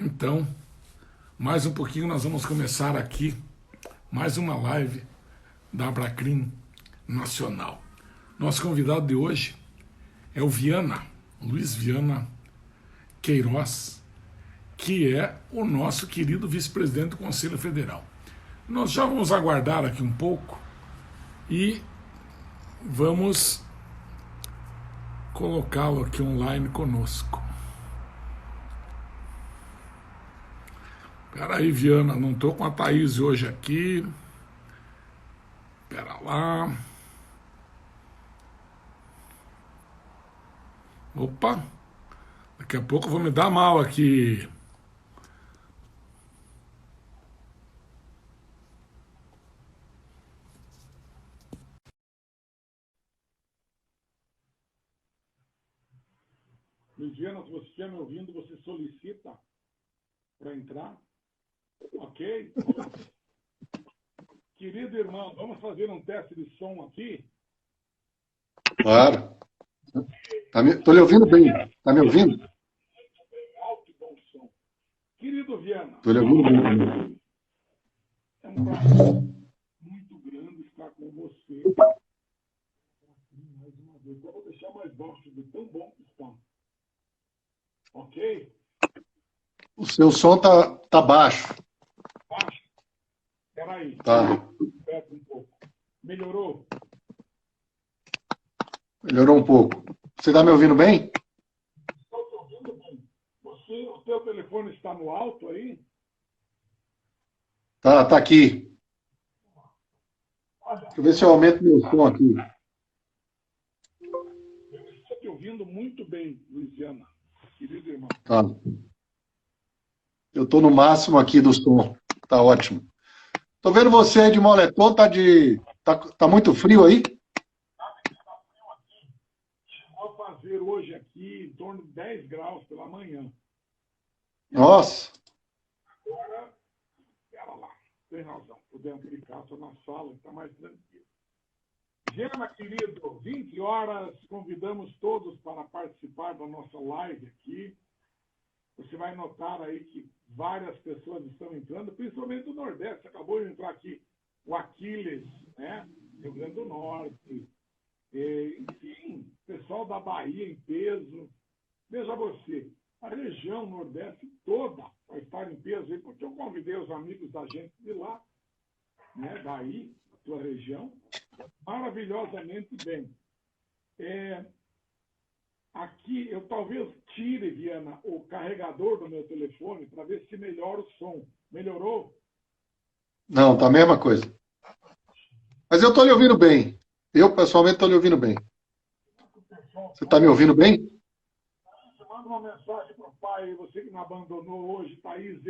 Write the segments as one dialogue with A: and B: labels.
A: Então, mais um pouquinho nós vamos começar aqui mais uma live da Abracrim Nacional. Nosso convidado de hoje é o Viana, Luiz Viana Queiroz, que é o nosso querido vice-presidente do Conselho Federal. Nós já vamos aguardar aqui um pouco e vamos colocá-lo aqui online conosco. Espera aí, Viana, não estou com a Thaís hoje aqui. Espera lá. Opa, daqui a pouco eu vou me dar mal aqui. Luiz Viana, se você estiver me ouvindo, você solicita para entrar. Ok? Querido irmão, vamos fazer um teste de som aqui?
B: Claro. Tô lhe ouvindo bem. Tá me ouvindo?
A: Alto e bom som. Querido Viana,
B: Tô lhe ouvindo bem.
A: é um prazer muito grande estar com você. Mais uma vez. Eu vou deixar mais baixo de tão bom que está. Ok?
B: O seu som tá baixo.
A: Baixo. Espera aí.
B: Tá.
A: Espera um pouco. Melhorou?
B: Melhorou um pouco. Você tá me ouvindo bem?
A: Estou te ouvindo bem. O teu telefone está no alto aí?
B: Tá aqui.
A: Olha,
B: Deixa eu ver se eu aumento meu som aqui.
A: eu estou te ouvindo muito bem, Luiziana, querido irmão.
B: Tá. Eu tô no máximo aqui do som. Tá ótimo. Tô vendo você de moletom, tá muito frio aí?
A: Vou fazer hoje aqui em torno de 10 graus pela manhã.
B: Nossa.
A: Agora, espera lá, tem razão. Podemos ficar, estou na sala, está mais tranquilo. Gema, querido, 20 horas, convidamos todos para participar da nossa live aqui. Você vai notar aí que várias pessoas estão entrando, principalmente do Nordeste. Acabou de entrar aqui o Aquiles, né? Rio Grande do Norte. Enfim, pessoal da Bahia em peso. Veja você, a região Nordeste toda vai estar em peso aí, porque eu convidei os amigos da gente de lá, né? Daí, da tua região, maravilhosamente bem. Aqui, eu talvez tire, Viana, o carregador do meu telefone para ver se melhora o som. Melhorou?
B: Não, tá a mesma coisa. Mas eu tô lhe ouvindo bem. Eu, pessoalmente, tô lhe ouvindo bem. Você tá me ouvindo bem?
A: Você manda uma mensagem para o pai, você que me abandonou hoje, Thaís,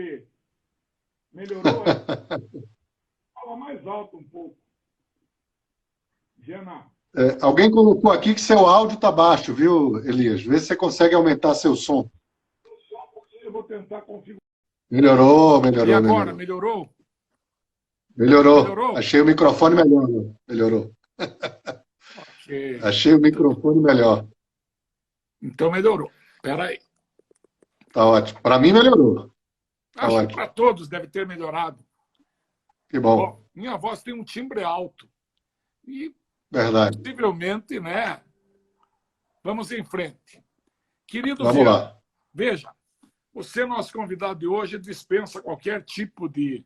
A: melhorou? Fala mais alto um pouco. Viana.
B: Alguém colocou aqui que seu áudio tá baixo, viu, Elias? Vê se você consegue aumentar seu som.
A: Só porque eu vou tentar configurar.
B: Melhorou.
A: E agora, melhorou?
B: Melhorou.
A: Melhorou?
B: Achei o microfone melhor. Melhorou.
A: Ok.
B: Achei o microfone melhor.
A: Então melhorou. Espera aí.
B: Tá ótimo. Para mim, melhorou. Tá
A: Acho que
B: ótimo.
A: para todos deve ter melhorado.
B: Que bom.
A: Bom, minha voz tem um timbre alto. E
B: Verdade.
A: possivelmente, né? Vamos em frente. Querido
B: Vamos
A: Viana,
B: lá.
A: veja, você, nosso convidado de hoje, dispensa qualquer tipo de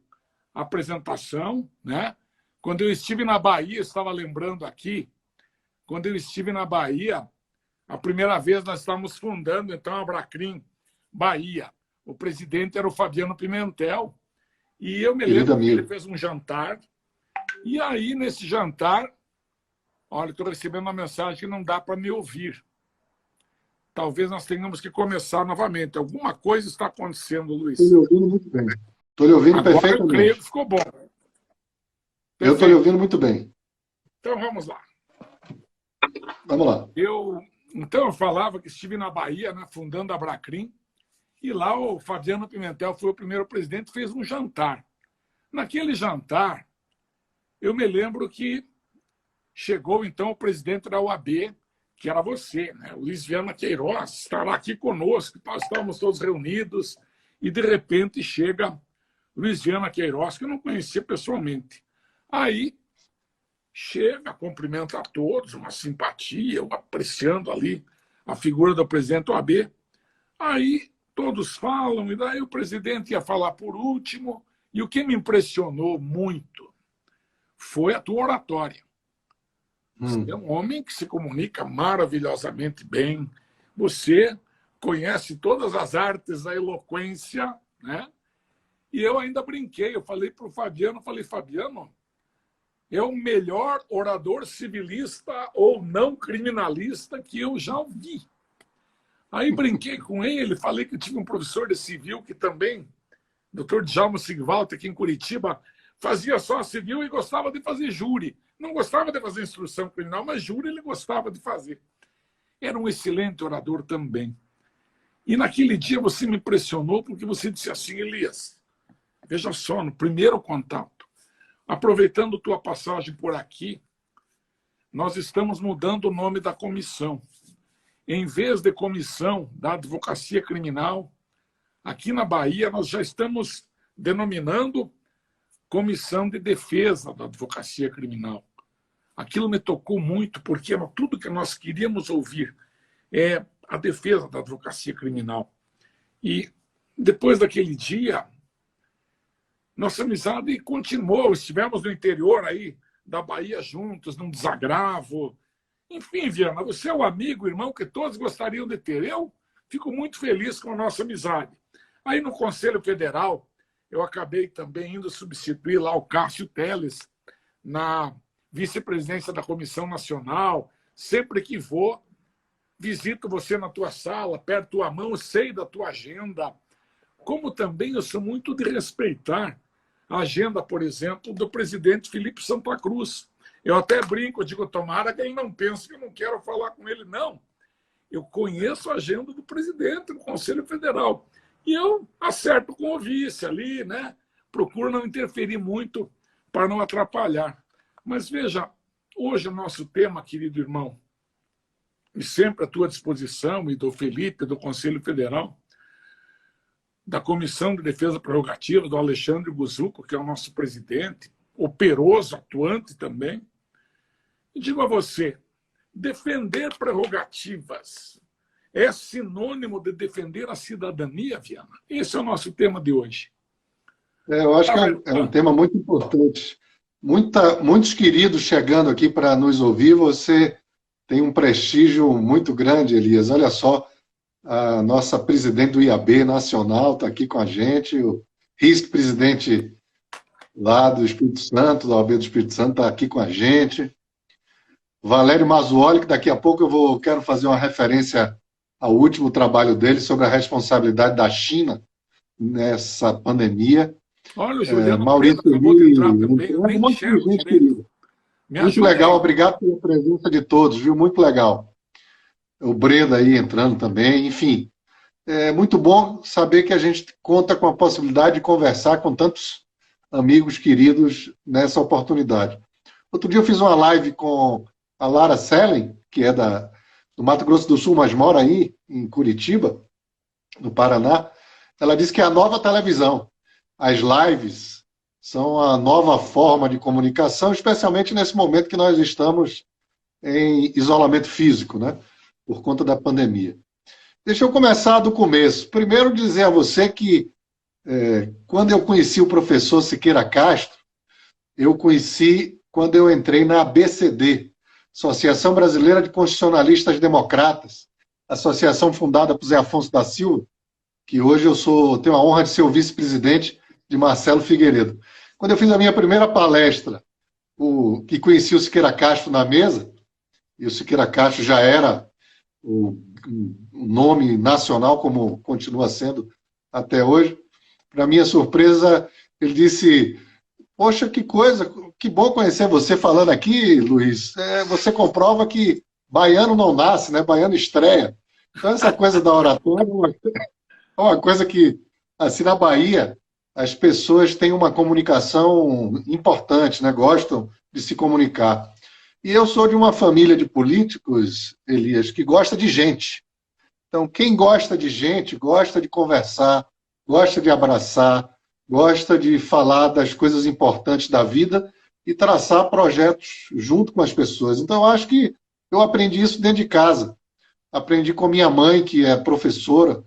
A: apresentação, né? Quando eu estive na Bahia, estava lembrando aqui, quando eu estive na Bahia, a primeira vez nós estávamos fundando, então, a Abracrim Bahia. O presidente era o Fabiano Pimentel, e eu me
B: Querido
A: lembro que ele
B: amigo.
A: fez um jantar, e aí, nesse jantar, olha, estou recebendo uma mensagem que não dá para me ouvir. Talvez nós tenhamos que começar novamente. Alguma coisa está acontecendo, Luiz.
B: Estou lhe ouvindo muito bem. Estou lhe ouvindo
A: Agora eu creio
B: perfeitamente.
A: que ficou bom.
B: Eu estou lhe
A: Perfeito.
B: ouvindo muito bem.
A: Então vamos lá.
B: Vamos lá.
A: Então eu falava que estive na Bahia, né, fundando a Abracrim, e lá o Fabiano Pimentel foi o primeiro presidente, fez um jantar. Naquele jantar, eu me lembro que chegou então o presidente da OAB, que era você, né? O Luiz Viana Queiroz, estará aqui conosco, nós estávamos todos reunidos, e de repente chega Luiz Viana Queiroz, que eu não conhecia pessoalmente. Aí chega, cumprimenta a todos, uma simpatia, eu apreciando ali a figura do presidente do OAB. Aí todos falam, e daí o presidente ia falar por último, e o que me impressionou muito foi a tua oratória. Você é um homem que se comunica maravilhosamente bem, você conhece todas as artes da eloquência, né? E eu ainda brinquei, eu falei para o Fabiano, Fabiano, é o melhor orador civilista ou não criminalista que eu já ouvi. Aí brinquei com ele, falei que eu tive um professor de civil que também, Dr. Djalma Sigvalter, aqui em Curitiba, fazia só civil e gostava de fazer júri. Não gostava de fazer instrução criminal, mas júri ele gostava de fazer. Era um excelente orador também. E naquele dia você me impressionou porque você disse assim, Elias, veja só, no primeiro contato, aproveitando tua passagem por aqui, nós estamos mudando o nome da comissão. Em vez de comissão da advocacia criminal, aqui na Bahia nós já estamos denominando comissão de defesa da advocacia criminal. Aquilo me tocou muito, porque era tudo que nós queríamos ouvir, é a defesa da advocacia criminal. E depois daquele dia, nossa amizade continuou, estivemos no interior aí da Bahia juntos, num desagravo. Enfim, Viana, você é o amigo, irmão que todos gostariam de ter. Eu fico muito feliz com a nossa amizade. Aí no Conselho Federal, eu acabei também indo substituir lá o Cássio Teles na vice-presidência da Comissão Nacional. Sempre que vou, visito você na tua sala, aperto tua mão, sei da tua agenda. Como também eu sou muito de respeitar a agenda, por exemplo, do presidente Felipe Santa Cruz. Eu até brinco, digo, tomara que ele não pense que eu não quero falar com ele. Não, eu conheço a agenda do presidente no Conselho Federal. E eu acerto com o vice ali, né? Procuro não interferir muito para não atrapalhar. Mas veja, hoje o nosso tema, querido irmão, e sempre à tua disposição, e do Felipe, do Conselho Federal, da Comissão de Defesa Prerrogativa, do Alexandre Guzuco, que é o nosso presidente, operoso, atuante também. E digo a você, defender prerrogativas é sinônimo de defender a cidadania, Viana? Esse é o nosso tema de hoje.
B: Eu acho que é um tema muito importante. Muitos queridos chegando aqui para nos ouvir. Você tem um prestígio muito grande, Elias. Olha só, a nossa presidente do IAB Nacional está aqui com a gente, o vice-presidente lá do Espírito Santo, da OAB do Espírito Santo, está aqui com a gente. Valério Mazzuoli, que daqui a pouco eu quero fazer uma referência ao último trabalho dele sobre a responsabilidade da China nessa pandemia.
A: Olha, o Juliano
B: Maurício
A: acabou de entrar também, eu nem
B: um monte de gente querida. Muito legal, obrigado pela presença de todos, viu? Muito legal. O Breda aí entrando também, enfim. É muito bom saber que a gente conta com a possibilidade de conversar com tantos amigos queridos nessa oportunidade. Outro dia eu fiz uma live com a Lara Sellen, que é do Mato Grosso do Sul, mas mora aí em Curitiba, no Paraná. Ela disse que é a nova televisão. As lives são a nova forma de comunicação, especialmente nesse momento que nós estamos em isolamento físico, né? Por conta da pandemia. Deixa eu começar do começo. Primeiro dizer a você que quando eu conheci o professor Siqueira Castro, eu conheci quando eu entrei na ABCD, Associação Brasileira de Constitucionalistas Democratas, associação fundada por Zé Afonso da Silva, que hoje eu tenho a honra de ser o vice-presidente de Marcelo Figueiredo. Quando eu fiz a minha primeira palestra, que conheci o Siqueira Castro na mesa, e o Siqueira Castro já era o nome nacional, como continua sendo até hoje, para minha surpresa, ele disse: poxa, que coisa, que bom conhecer você falando aqui, Luiz. Você comprova que baiano não nasce, né? Baiano estreia. Então, essa coisa da oratória é uma coisa que, assim, na Bahia, as pessoas têm uma comunicação importante, né? Gostam de se comunicar. E eu sou de uma família de políticos, Elias, que gosta de gente. Então, quem gosta de gente, gosta de conversar, gosta de abraçar, gosta de falar das coisas importantes da vida e traçar projetos junto com as pessoas. Então, eu acho que eu aprendi isso dentro de casa. Aprendi com minha mãe, que é professora,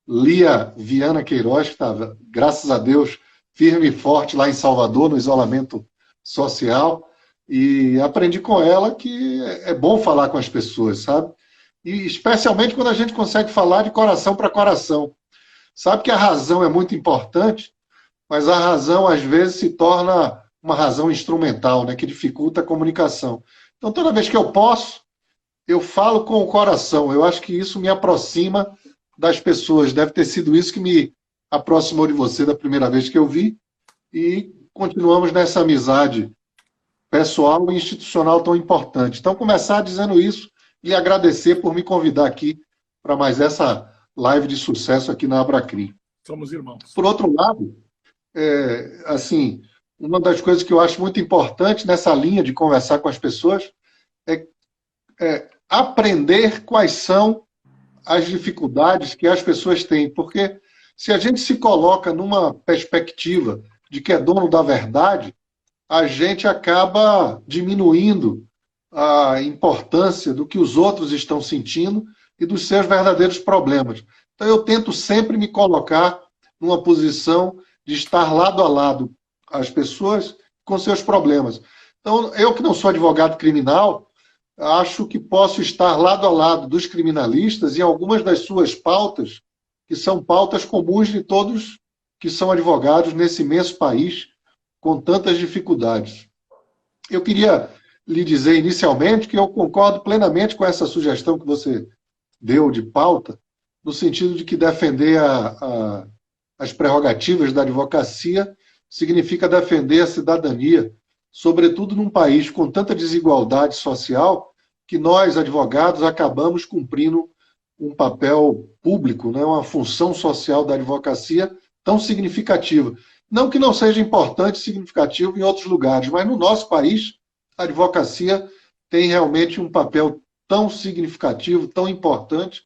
B: Lia Viana Queiroz, que estava, graças a Deus, firme e forte lá em Salvador, no isolamento social. E aprendi com ela que é bom falar com as pessoas, sabe? E especialmente quando a gente consegue falar de coração para coração. Sabe que a razão é muito importante, mas a razão, às vezes, se torna uma razão instrumental, né, que dificulta a comunicação. Então, toda vez que eu posso, eu falo com o coração. Eu acho que isso me aproxima das pessoas. Deve ter sido isso que me aproximou de você da primeira vez que eu vi. E continuamos nessa amizade pessoal e institucional tão importante. Então, começar dizendo isso e agradecer por me convidar aqui para mais essa live de sucesso aqui na Abracrim.
A: Somos irmãos.
B: Por outro lado, assim, uma das coisas que eu acho muito importante nessa linha de conversar com as pessoas é aprender quais são as dificuldades que as pessoas têm. Porque se a gente se coloca numa perspectiva de que é dono da verdade, a gente acaba diminuindo a importância do que os outros estão sentindo e dos seus verdadeiros problemas. Então, eu tento sempre me colocar numa posição de estar lado a lado as pessoas com seus problemas. Então, eu que não sou advogado criminal, acho que posso estar lado a lado dos criminalistas em algumas das suas pautas, que são pautas comuns de todos que são advogados nesse imenso país, com tantas dificuldades. Eu queria lhe dizer inicialmente que eu concordo plenamente com essa sugestão que você deu de pauta, no sentido de que defender as prerrogativas da advocacia significa defender a cidadania, sobretudo num país com tanta desigualdade social, que nós, advogados, acabamos cumprindo um papel público, né, uma função social da advocacia tão significativa. Não que não seja importante e significativo em outros lugares, mas no nosso país, a advocacia tem realmente um papel tão significativo, tão importante,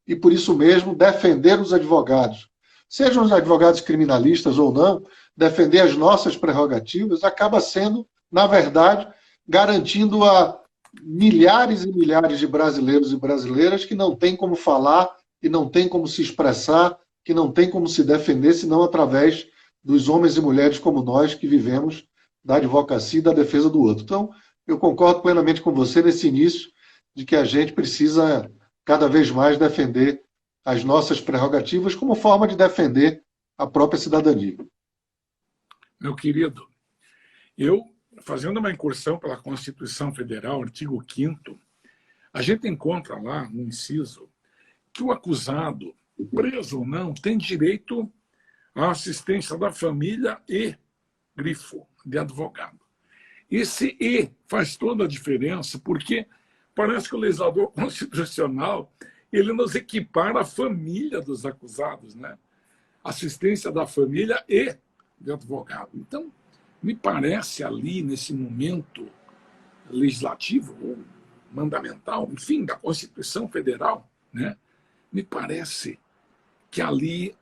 B: e por isso mesmo defender os advogados, sejam os advogados criminalistas ou não, defender as nossas prerrogativas acaba sendo, na verdade, garantindo a milhares e milhares de brasileiros e brasileiras que não têm como falar, que não têm como se expressar, que não têm como se defender, senão através dos homens e mulheres como nós que vivemos da advocacia e da defesa do outro. Então, eu concordo plenamente com você nesse início de que a gente precisa cada vez mais defender as nossas prerrogativas como forma de defender a própria cidadania.
A: Meu querido, eu, fazendo uma incursão pela Constituição Federal, artigo 5º, a gente encontra lá, no inciso, que o acusado, preso ou não, tem direito à assistência da família e, grifo, de advogado. Esse "e" faz toda a diferença, porque parece que o legislador constitucional ele nos equipara à família dos acusados, né? Assistência da família e de advogado. Então, me parece ali, nesse momento legislativo ou mandamental, enfim, da Constituição Federal, né? Me parece que ali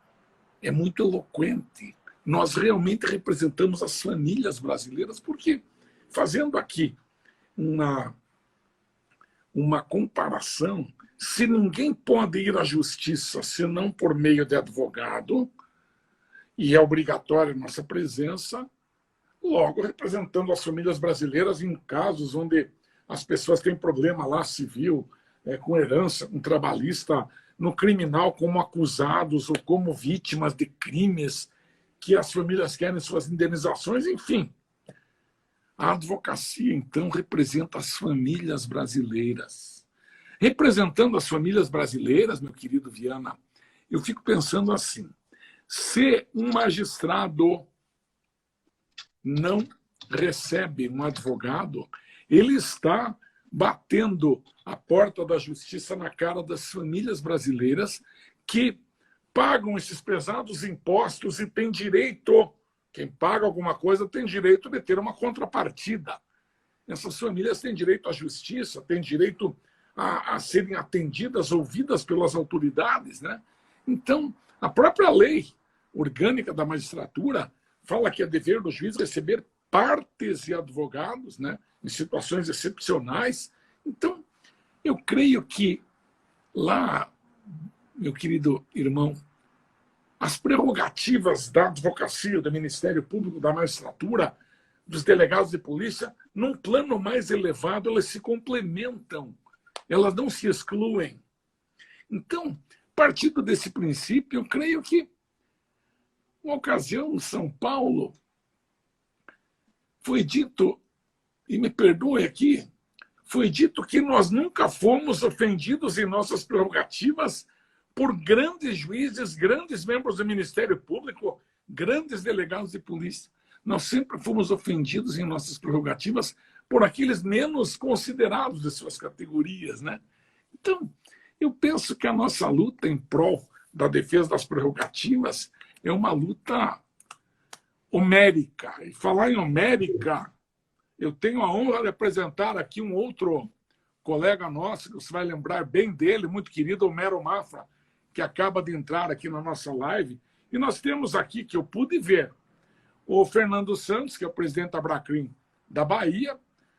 A: é muito eloquente. Nós realmente representamos as famílias brasileiras, porque, fazendo aqui uma comparação, se ninguém pode ir à justiça senão por meio de advogado, e é obrigatória a nossa presença, logo representando as famílias brasileiras em casos onde as pessoas têm problema lá civil, com herança, com trabalhista, no criminal como acusados ou como vítimas de crimes que as famílias querem suas indenizações, enfim. A advocacia, então, representa as famílias brasileiras. Representando as famílias brasileiras, meu querido Viana, eu fico pensando assim, se um magistrado não recebe um advogado, ele está batendo a porta da justiça na cara das famílias brasileiras que pagam esses pesados impostos e tem direito, quem paga alguma coisa tem direito de ter uma contrapartida. Essas famílias têm direito à justiça, têm direito a serem atendidas, ouvidas pelas autoridades, né? Então, a própria lei orgânica da magistratura fala que é dever do juiz receber partes e advogados, né, em situações excepcionais. Então, eu creio que lá, meu querido irmão, as prerrogativas da advocacia, do Ministério Público, da magistratura, dos delegados de polícia, num plano mais elevado, elas se complementam, elas não se excluem. Então, partindo desse princípio, eu creio que, uma ocasião, em São Paulo, foi dito, e me perdoe aqui, foi dito que nós nunca fomos ofendidos em nossas prerrogativas por grandes juízes, grandes membros do Ministério Público, grandes delegados de polícia. Nós sempre fomos ofendidos em nossas prerrogativas por aqueles menos considerados de suas categorias, né? Então, eu penso que a nossa luta em prol da defesa das prerrogativas é uma luta homérica. E falar em homérica, eu tenho a honra de apresentar aqui um outro colega nosso, que você vai lembrar bem dele, muito querido, Homero Mafra, que acaba de entrar aqui na nossa live. E nós temos aqui, que eu pude ver, o Fernando Santos, que é o presidente da Abracrim da Bahia.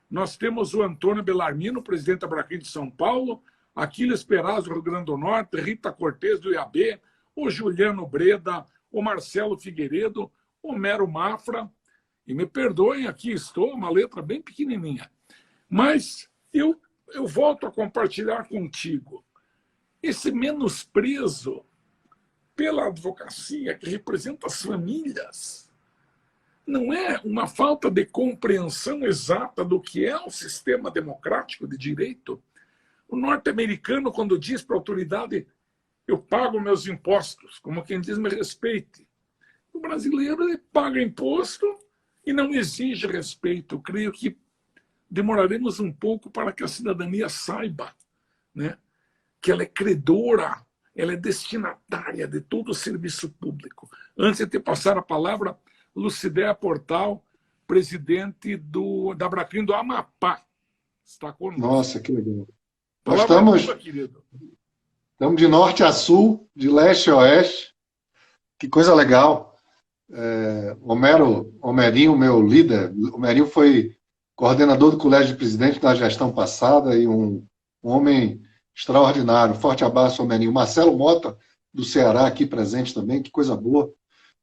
A: Nós temos o Antônio Bellarmino, presidente da Abracrim de São Paulo, Aquiles Perazzo, do Rio Grande do Norte, Rita Cortez, do IAB, o Juliano Breda, o Marcelo Figueiredo, o Homero Mafra. E me perdoem, aqui estou, uma letra bem pequenininha. Mas eu volto a compartilhar contigo esse menosprezo pela advocacia que representa as famílias. Não é uma falta de compreensão exata do que é um sistema democrático de direito. O norte-americano, quando diz para a autoridade, eu pago meus impostos, como quem diz, me respeite. O brasileiro, ele paga imposto e não exige respeito. Eu creio que demoraremos um pouco para que a cidadania saiba, né, que ela é credora, ela é destinatária de todo o serviço público. Antes de te passar a palavra, Lucidéia Portal, presidente da Abracrim do Amapá, está conosco.
B: Nossa, que legal.
A: Nós
B: estamos de norte a sul, de leste a oeste. Que coisa legal. Homerinho, meu líder, Homerinho foi coordenador do Colégio de Presidente na gestão passada e um homem extraordinário. Forte abraço, Homerinho. Marcelo Mota, do Ceará, aqui presente também. Que coisa boa.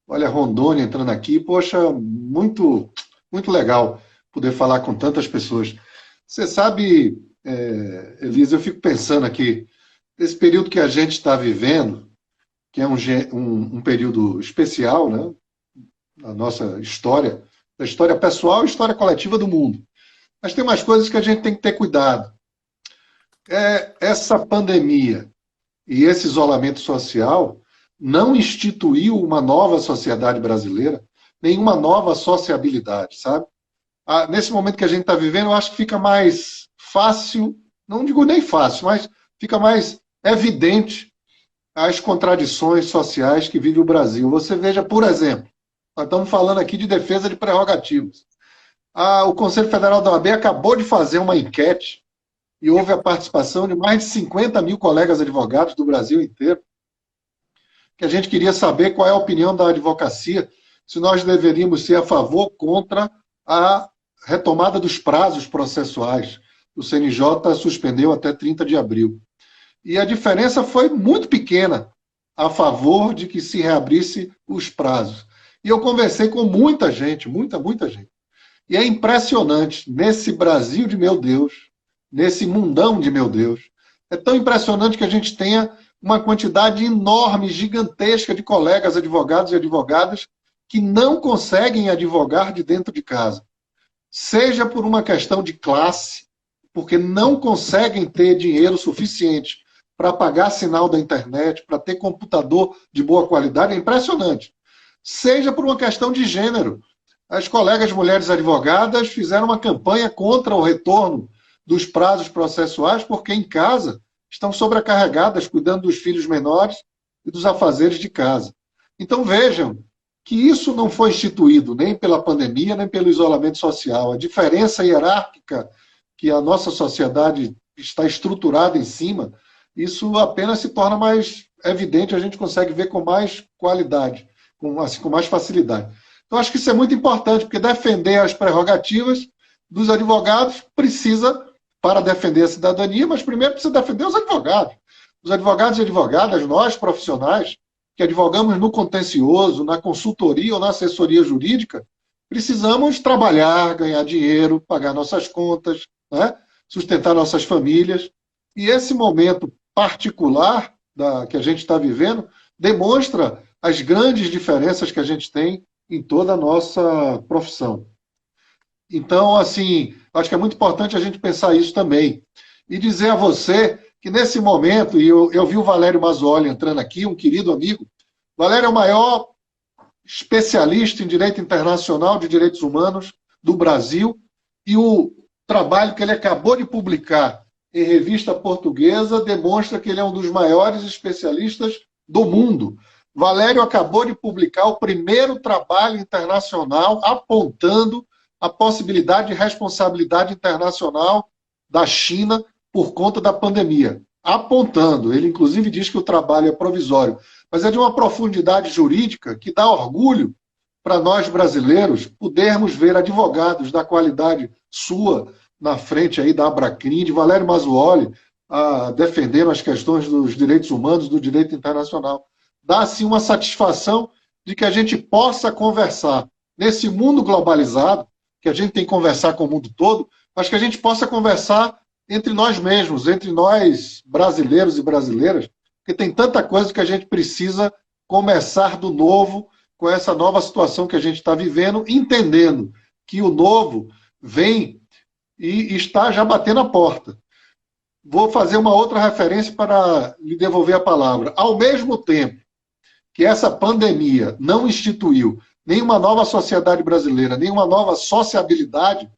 B: Olha, Rondônia entrando aqui. Poxa, muito, muito legal poder falar com tantas pessoas. Você sabe, Elisa, eu fico pensando aqui, esse período que a gente está vivendo, que é um período especial, né, na nossa história, da história pessoal e história coletiva do mundo. Mas tem umas coisas que a gente tem que ter cuidado. Essa pandemia e esse isolamento social não instituiu uma nova sociedade brasileira, nenhuma nova sociabilidade, sabe? Nesse momento que a gente está vivendo, eu acho que fica mais fácil, não digo nem fácil, mas fica mais evidente as contradições sociais que vive o Brasil. Você veja, por exemplo, nós estamos falando aqui de defesa de prerrogativas. O Conselho Federal da OAB acabou de fazer uma enquete e houve a participação de mais de 50 mil colegas advogados do Brasil inteiro, que a gente queria saber qual é a opinião da advocacia, se nós deveríamos ser a favor ou contra a retomada dos prazos processuais. O CNJ suspendeu até 30 de abril. E a diferença foi muito pequena a favor de que se reabrisse os prazos. E eu conversei com muita gente, muita gente. E é impressionante, nesse Brasil de meu Deus, nesse mundão de meu Deus, é tão impressionante que a gente tenha uma quantidade enorme, gigantesca de colegas advogados e advogadas que não conseguem advogar de dentro de casa. Seja por uma questão de classe, porque não conseguem ter dinheiro suficiente para pagar sinal da internet, para ter computador de boa qualidade, é impressionante. Seja por uma questão de gênero. As colegas mulheres advogadas fizeram uma campanha contra o retorno dos prazos processuais, porque em casa estão sobrecarregadas, cuidando dos filhos menores e dos afazeres de casa. Então vejam que isso não foi instituído nem pela pandemia, nem pelo isolamento social. A diferença hierárquica que a nossa sociedade está estruturada em cima, isso apenas se torna mais evidente, a gente consegue ver com mais qualidade com mais facilidade. Então, acho que isso é muito importante, porque defender as prerrogativas dos advogados precisa, para defender a cidadania, mas primeiro precisa defender os advogados. Os advogados e advogadas, nós profissionais, que advogamos no contencioso, na consultoria ou na assessoria jurídica, precisamos trabalhar, ganhar dinheiro, pagar nossas contas, né? Sustentar nossas famílias. E esse momento particular que a gente está vivendo demonstra as grandes diferenças que a gente tem em toda a nossa profissão. Então, assim, acho que é muito importante a gente pensar isso também. E dizer a você que nesse momento, e eu vi o Valério Mazzuoli entrando aqui, um querido amigo. Valério é o maior especialista em direito internacional de direitos humanos do Brasil, e o trabalho que ele acabou de publicar em revista portuguesa demonstra que ele é um dos maiores especialistas do mundo. Valério acabou de publicar o primeiro trabalho internacional apontando a possibilidade de responsabilidade internacional da China por conta da pandemia. Apontando. Ele, inclusive, diz que o trabalho é provisório. Mas é de uma profundidade jurídica que dá orgulho para nós brasileiros podermos ver advogados da qualidade sua na frente aí da Abracrim, de Valério Mazzuoli, defendendo as questões dos direitos humanos, do direito internacional. Dá, assim, uma satisfação de que a gente possa conversar nesse mundo globalizado, que a gente tem que conversar com o mundo todo, mas que a gente possa conversar entre nós mesmos, entre nós brasileiros e brasileiras, porque tem tanta coisa que a gente precisa começar do novo, com essa nova situação que a gente está vivendo, entendendo que o novo vem e está já batendo a porta. Vou fazer uma outra referência para lhe devolver a palavra. Ao mesmo tempo que essa pandemia não instituiu nenhuma nova sociedade brasileira, nenhuma nova sociabilidade,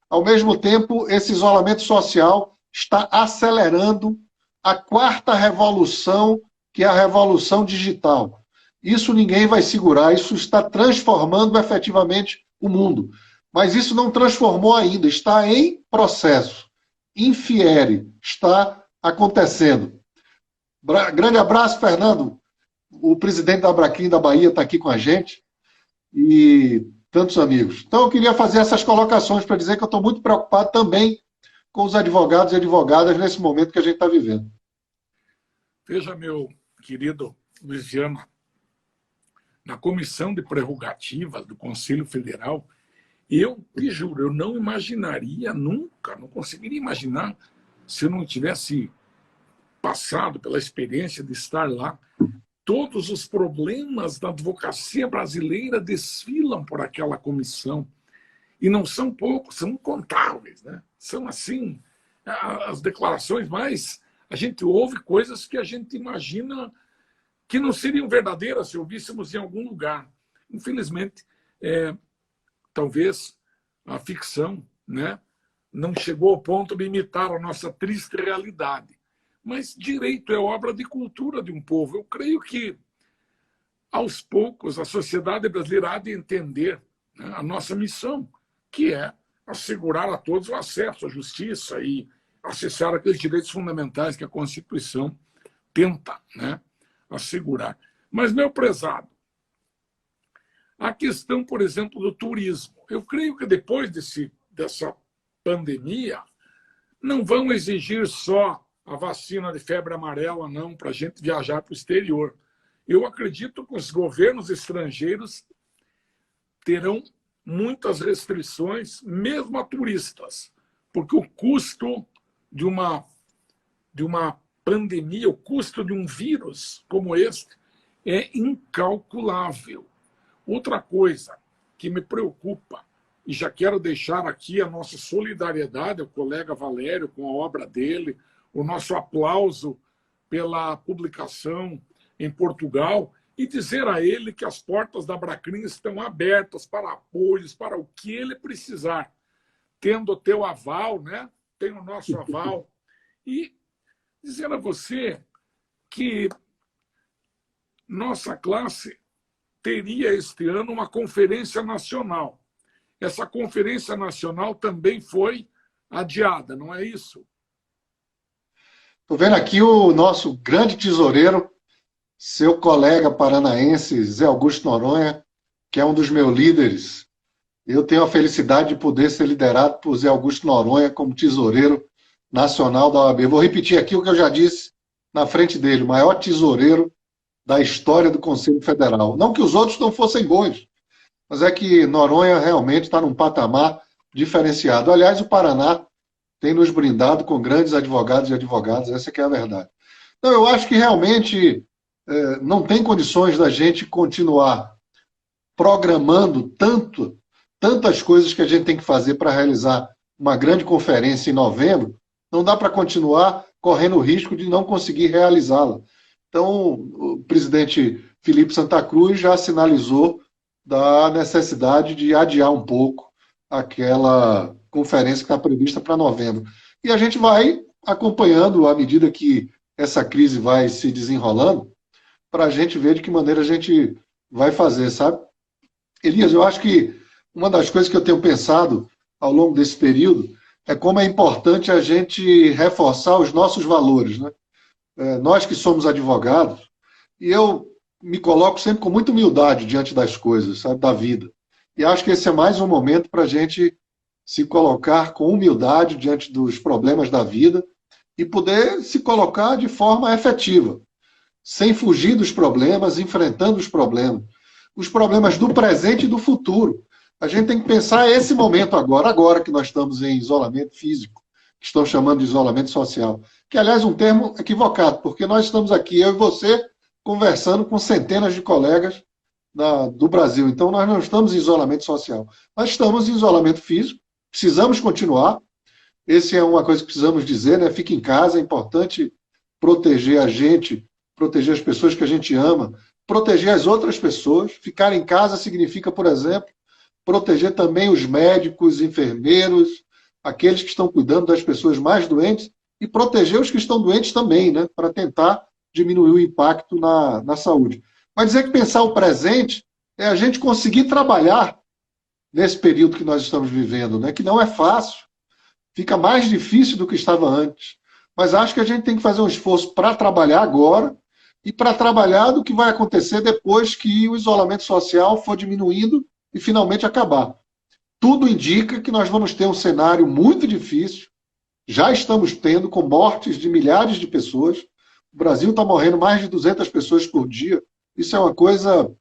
B: ao mesmo tempo esse isolamento social está acelerando a quarta revolução, que é a revolução digital. Isso ninguém vai segurar, isso está transformando efetivamente o mundo. Mas isso não transformou ainda, está em processo. Infiere, está acontecendo. Grande abraço, Fernando. O presidente da Abracrim da Bahia está aqui com a gente. E tantos amigos. Então, eu queria fazer essas colocações para dizer que eu estou muito preocupado também com os advogados e advogadas nesse momento que a gente está vivendo.
C: Veja, meu querido Luiziano, na Comissão de Prerrogativas do Conselho Federal, eu te juro, eu não imaginaria nunca, não conseguiria imaginar, se eu não tivesse passado pela experiência de estar lá, todos os problemas da advocacia brasileira desfilam por aquela comissão. E não são poucos, são incontáveis, né? São, assim, as declarações mais... A gente ouve coisas que a gente imagina que não seriam verdadeiras se ouvíssemos em algum lugar. Infelizmente, talvez a ficção, né, não chegou ao ponto de imitar a nossa triste realidade. Mas direito é obra de cultura de um povo. Eu creio que, aos poucos, a sociedade brasileira há de entender, né, a nossa missão, que é assegurar a todos o acesso à justiça e acessar aqueles direitos fundamentais que a Constituição tenta, né, assegurar. Mas, meu prezado, a questão, por exemplo, do turismo. Eu creio que depois dessa pandemia, não vão exigir só a vacina de febre amarela, não, para a gente viajar para o exterior. Eu acredito que os governos estrangeiros terão muitas restrições, mesmo a turistas, porque o custo de uma pandemia, o custo de um vírus como este é incalculável. Outra coisa que me preocupa, e já quero deixar aqui a nossa solidariedade ao colega Valério com a obra dele, o nosso aplauso pela publicação em Portugal, e dizer a ele que as portas da Abracrim estão abertas para apoios, para o que ele precisar, tendo o teu aval, né? Tem o nosso aval, e dizer a você que nossa classe teria este ano uma conferência nacional. Essa conferência nacional também foi adiada, não é isso?
B: Estou vendo aqui o nosso grande tesoureiro, seu colega paranaense, Zé Augusto Noronha, que é um dos meus líderes. Eu tenho a felicidade de poder ser liderado por Zé Augusto Noronha como tesoureiro nacional da OAB. Vou repetir aqui o que eu já disse na frente dele, o maior tesoureiro da história do Conselho Federal. Não que os outros não fossem bons, mas é que Noronha realmente está num patamar diferenciado. Aliás, o Paraná tem nos brindado com grandes advogados e advogadas, essa que é a verdade. Então, eu acho que realmente não tem condições da gente continuar programando tantas coisas que a gente tem que fazer para realizar uma grande conferência em novembro, não dá para continuar correndo o risco de não conseguir realizá-la. Então, o presidente Felipe Santa Cruz já sinalizou da necessidade de adiar um pouco aquela conferência que está prevista para novembro. E a gente vai acompanhando à medida que essa crise vai se desenrolando, para a gente ver de que maneira a gente vai fazer, sabe? Elias, eu acho que uma das coisas que eu tenho pensado ao longo desse período é como é importante a gente reforçar os nossos valores, né? Nós que somos advogados, e eu me coloco sempre com muita humildade diante das coisas, sabe, da vida. E acho que esse é mais um momento para a gente se colocar com humildade diante dos problemas da vida e poder se colocar de forma efetiva, sem fugir dos problemas, enfrentando os problemas do presente e do futuro. A gente tem que pensar esse momento agora que nós estamos em isolamento físico, que estão chamando de isolamento social, que, aliás, é um termo equivocado, porque nós estamos aqui, eu e você, conversando com centenas de colegas do Brasil. Então, nós não estamos em isolamento social. Nós estamos em isolamento físico, precisamos continuar. Essa é uma coisa que precisamos dizer, né? Fique em casa, é importante proteger a gente, proteger as pessoas que a gente ama, proteger as outras pessoas. Ficar em casa significa, por exemplo, proteger também os médicos, enfermeiros, aqueles que estão cuidando das pessoas mais doentes e proteger os que estão doentes também, né? Para tentar diminuir o impacto na saúde. Mas dizer que pensar o presente é a gente conseguir trabalhar nesse período que nós estamos vivendo, né? Que não é fácil, fica mais difícil do que estava antes. Mas acho que a gente tem que fazer um esforço para trabalhar agora e para trabalhar do que vai acontecer depois que o isolamento social for diminuindo e finalmente acabar. Tudo indica que nós vamos ter um cenário muito difícil, já estamos tendo, com mortes de milhares de pessoas. O Brasil está morrendo mais de 200 pessoas por dia. Isso é uma coisa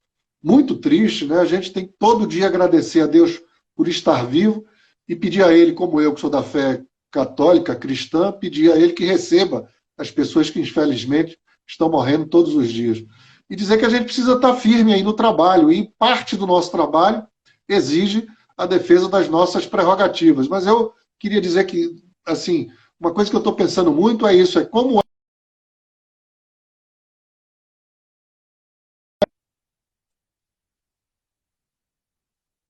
B: muito triste, né? A gente tem que todo dia agradecer a Deus por estar vivo e pedir a Ele, como eu, que sou da fé católica, cristã, pedir a Ele que receba as pessoas que, infelizmente, estão morrendo todos os dias. E dizer que a gente precisa estar firme aí no trabalho, e parte do nosso trabalho exige a defesa das nossas prerrogativas. Mas eu queria dizer que, assim, uma coisa que eu estou pensando muito é isso, é como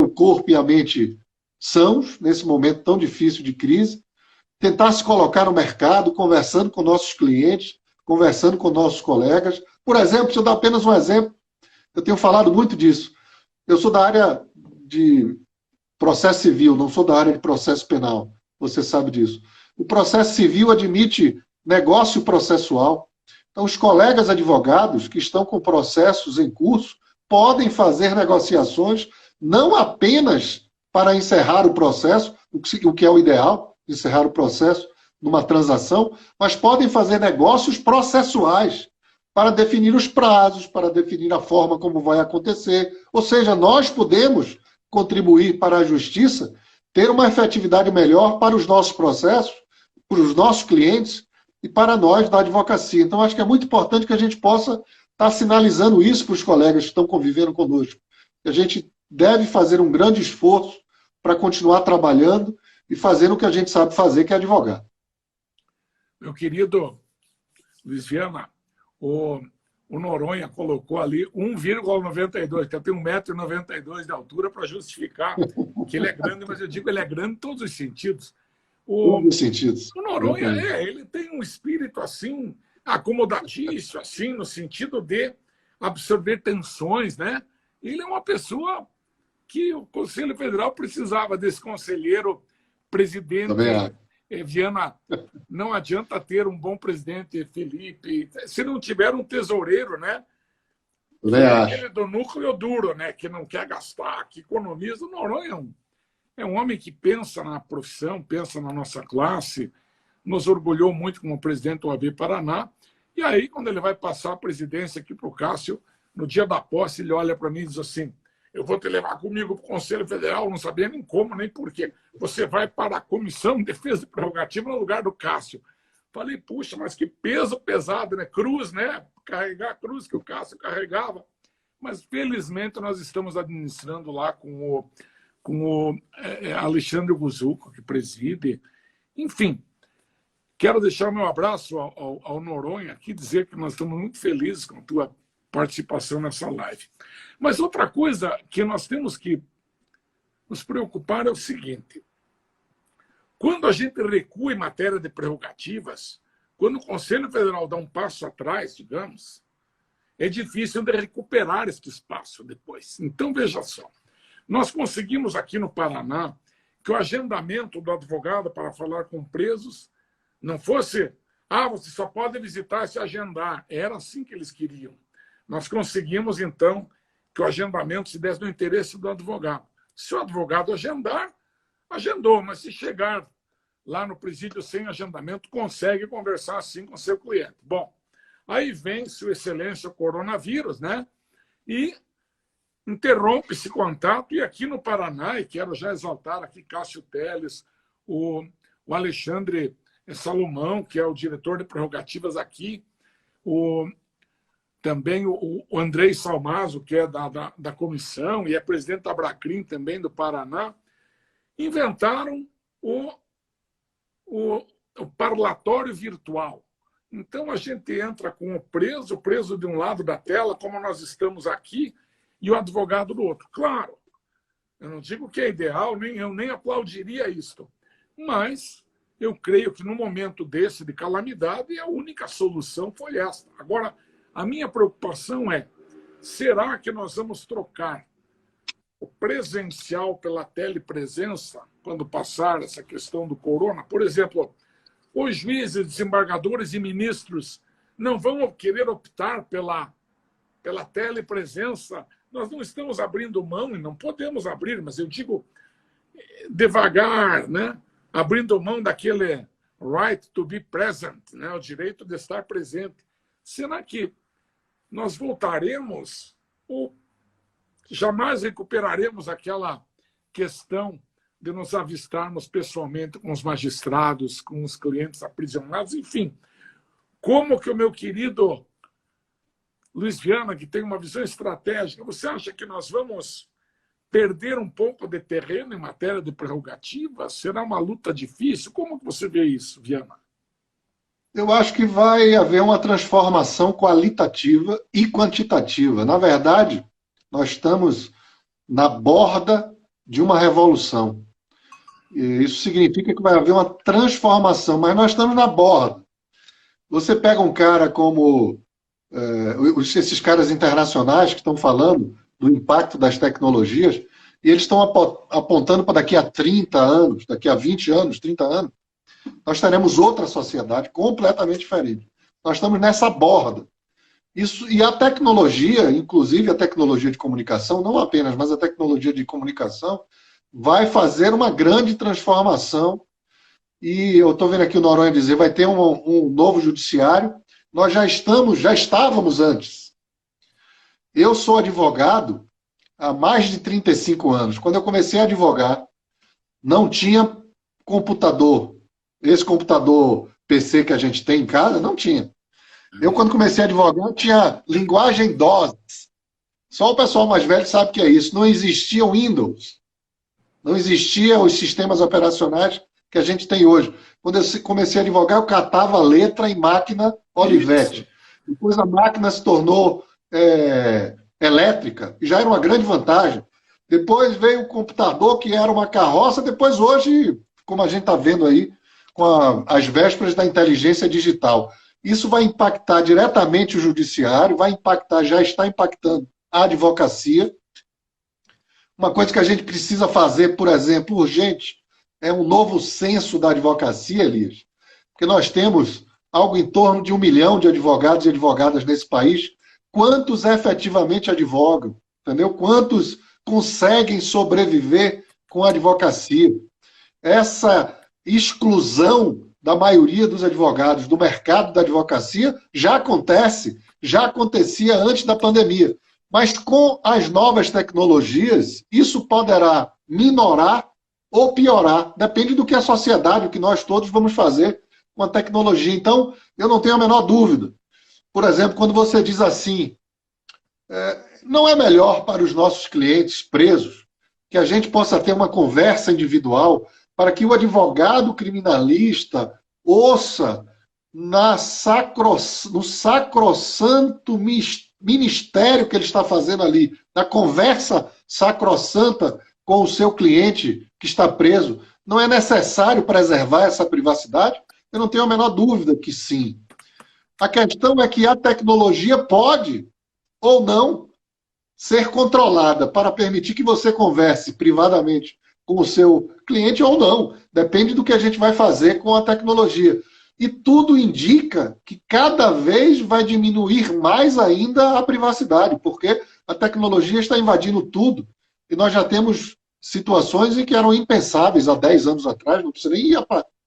B: o corpo e a mente sãos, nesse momento tão difícil de crise, tentar se colocar no mercado, conversando com nossos clientes, conversando com nossos colegas. Por exemplo, se eu dar apenas um exemplo, eu tenho falado muito disso. Eu sou da área de processo civil, não sou da área de processo penal, você sabe disso. O processo civil admite negócio processual. Então, os colegas advogados que estão com processos em curso podem fazer negociações não apenas para encerrar o processo, o que é o ideal, encerrar o processo numa transação, mas podem fazer negócios processuais para definir os prazos, para definir a forma como vai acontecer. Ou seja, nós podemos contribuir para a justiça ter uma efetividade melhor para os nossos processos, para os nossos clientes e para nós da advocacia. Então, acho que é muito importante que a gente possa estar sinalizando isso para os colegas que estão convivendo conosco. A gente deve fazer um grande esforço para continuar trabalhando e fazendo o que a gente sabe fazer, que é advogar.
C: Meu querido Luiz Viana, o Noronha colocou ali 1,92, que tem 1,92 m de altura para justificar que ele é grande, mas eu digo ele é grande em todos os sentidos.
B: Todos os sentidos.
C: O Noronha, ele tem um espírito assim, acomodatício, assim, no sentido de absorver tensões, né? Ele é uma pessoa que o Conselho Federal precisava desse conselheiro presidente. Viana, não adianta ter um bom presidente, Felipe, se não tiver um tesoureiro, né,
B: também acho.
C: Aquele do núcleo duro, né? Que não quer gastar, que economiza. O Noronha é um homem que pensa na profissão, pensa na nossa classe, nos orgulhou muito como presidente do OAB Paraná. E aí, quando ele vai passar a presidência aqui para o Cássio, no dia da posse, ele olha para mim e diz assim: eu vou te levar comigo para o Conselho Federal, não sabia nem como, nem porquê. Você vai para a Comissão de Defesa e Prerrogativa no lugar do Cássio. Falei, puxa, mas que peso pesado, né? Cruz, né? Carregar a cruz que o Cássio carregava. Mas, felizmente, nós estamos administrando lá com o Alexandre Guzuco, que preside. Enfim, quero deixar o meu abraço ao Noronha aqui, dizer que nós estamos muito felizes com a tua participação nessa live. Mas outra coisa que nós temos que nos preocupar é o seguinte: quando a gente recua em matéria de prerrogativas, quando o Conselho Federal dá um passo atrás, digamos, é difícil de recuperar este espaço depois. Então, veja só, nós conseguimos aqui no Paraná que o agendamento do advogado para falar com presos não fosse, você só pode visitar se agendar. Era assim que eles queriam. Nós conseguimos, então, que o agendamento se desse no interesse do advogado. Se o advogado agendar, agendou, mas se chegar lá no presídio sem agendamento, consegue conversar assim com seu cliente. Bom, aí vem Sua Excelência o coronavírus, né? E interrompe esse contato. E aqui no Paraná, e quero já exaltar aqui Cássio Teles, o Alexandre Salomão, que é o diretor de prerrogativas aqui, também o Andrei Salmazo, que é da comissão e é presidente da Abracrim também do Paraná, inventaram o parlatório virtual. Então, a gente entra com o preso de um lado da tela, como nós estamos aqui, e o advogado do outro. Claro, eu não digo que é ideal, eu nem aplaudiria isto, mas eu creio que no momento desse de calamidade, a única solução foi esta. Agora, a minha preocupação é, será que nós vamos trocar o presencial pela telepresença quando passar essa questão do corona? Por exemplo, os juízes, desembargadores e ministros não vão querer optar pela telepresença. Nós não estamos abrindo mão, e não podemos abrir, mas eu digo devagar, né? Abrindo mão daquele right to be present, né? O direito de estar presente. Será que nós voltaremos ou jamais recuperaremos aquela questão de nos avistarmos pessoalmente com os magistrados, com os clientes aprisionados, enfim? Como que o meu querido Luiz Viana, que tem uma visão estratégica, você acha que nós vamos perder um pouco de terreno em matéria de prerrogativa? Será uma luta difícil? Como que você vê isso, Viana?
B: Eu acho que vai haver uma transformação qualitativa e quantitativa. Na verdade, nós estamos na borda de uma revolução. E isso significa que vai haver uma transformação, mas nós estamos na borda. Você pega um cara como esses caras internacionais que estão falando do impacto das tecnologias, e eles estão apontando para daqui a 30 anos, daqui a 20 anos, 30 anos, nós teremos outra sociedade completamente diferente. Nós estamos nessa borda. E a tecnologia, inclusive a tecnologia de comunicação, não apenas, mas a tecnologia de comunicação, vai fazer uma grande transformação. E eu estou vendo aqui o Noronha dizer, vai ter um novo judiciário. Nós já estávamos antes. Eu sou advogado há mais de 35 anos. Quando eu comecei a advogar, não tinha computador. Esse computador PC que a gente tem em casa, não tinha. Eu, quando comecei a advogar, tinha linguagem DOS. Só o pessoal mais velho sabe o que é isso. Não existia o Windows. Não existiam os sistemas operacionais que a gente tem hoje. Quando eu comecei a advogar, eu catava letra em máquina Olivetti. Depois a máquina se tornou elétrica, e já era uma grande vantagem. Depois veio o computador, que era uma carroça. Depois, hoje, como a gente está vendo aí, com as vésperas da inteligência digital. Isso vai impactar diretamente o judiciário, já está impactando a advocacia. Uma coisa que a gente precisa fazer, por exemplo, urgente, é um novo censo da advocacia, Elias. Porque nós temos algo em torno de 1 milhão de advogados e advogadas nesse país, quantos efetivamente advogam, entendeu? Quantos conseguem sobreviver com a advocacia. Essa exclusão da maioria dos advogados do mercado da advocacia já acontece, já acontecia antes da pandemia. Mas com as novas tecnologias, isso poderá minorar ou piorar. Depende do que a sociedade, o que nós todos vamos fazer com a tecnologia. Então, eu não tenho a menor dúvida. Por exemplo, quando você diz assim, não é melhor para os nossos clientes presos que a gente possa ter uma conversa individual para que o advogado criminalista ouça no sacrossanto ministério que ele está fazendo ali, na conversa sacrossanta com o seu cliente que está preso. Não é necessário preservar essa privacidade? Eu não tenho a menor dúvida que sim. A questão é que a tecnologia pode ou não ser controlada para permitir que você converse privadamente com o seu cliente ou não. Depende do que a gente vai fazer com a tecnologia. E tudo indica que cada vez vai diminuir mais ainda a privacidade, porque a tecnologia está invadindo tudo. E nós já temos situações em que eram impensáveis há 10 anos atrás, não precisa nem ir